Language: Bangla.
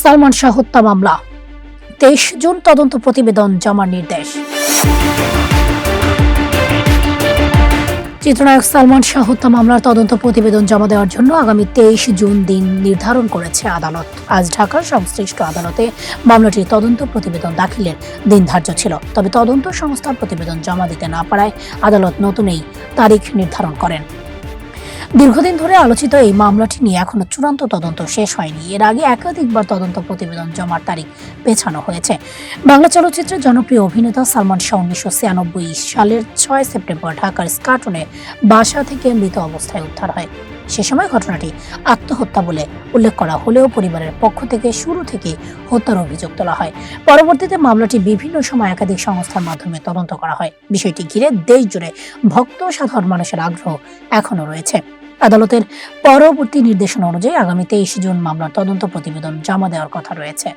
সালমান শাহ হত্যা মামলা 23 জুন তদন্ত প্রতিবেদন জমার নির্দেশ। চিত্রনায়ক সালমান শাহ হত্যা মামলার তদন্ত প্রতিবেদন জমা দেওয়ার জন্য আগামী 23 জুন দিন নির্ধারণ করেছে আদালত। আজ ঢাকার সংশ্লিষ্ট আদালতে মামলাটির তদন্ত প্রতিবেদন দাখিলের দিন ধার্য ছিল। তবে তদন্ত সংস্থা প্রতিবেদন জমা দিতে না পারায় আদালত নতুন এই তারিখ নির্ধারণ করেন। দীর্ঘদিন ধরে আলোচিত এই মামলাটি নিয়ে এখনো চূড়ান্ত তদন্ত শেষ হয়নি। এর আগে একাধিকবার তদন্ত প্রতিবেদন জমার তারিখ পেছানো হয়েছে। বাংলা চলচ্চিত্রের জনপ্রিয় অভিনেতা সালমান শাহ 1996 সালের 6 সেপ্টেম্বর ঢাকার স্কাটনে বাসা থেকে মৃত অবস্থায় উদ্ধার হয়। সে সময় ঘটনাটি আত্মহত্যা বলে উল্লেখ করা হলেও পরিবারের পক্ষ থেকে শুরু থেকে হত্যার অভিযোগ তোলা হয়। পরবর্তীতে মামলাটি বিভিন্ন সময় একাধিক সংস্থার মাধ্যমে তদন্ত করা হয়। বিষয়টি ঘিরে দেশ জুড়ে ভক্ত সাধারণ মানুষের আগ্রহ এখনো রয়েছে। আদালতের পরবর্তী নির্দেশনা অনুযায়ী আগামী 23 জুন মামলার তদন্ত প্রতিবেদন জমা দেওয়ার কথা রয়েছে।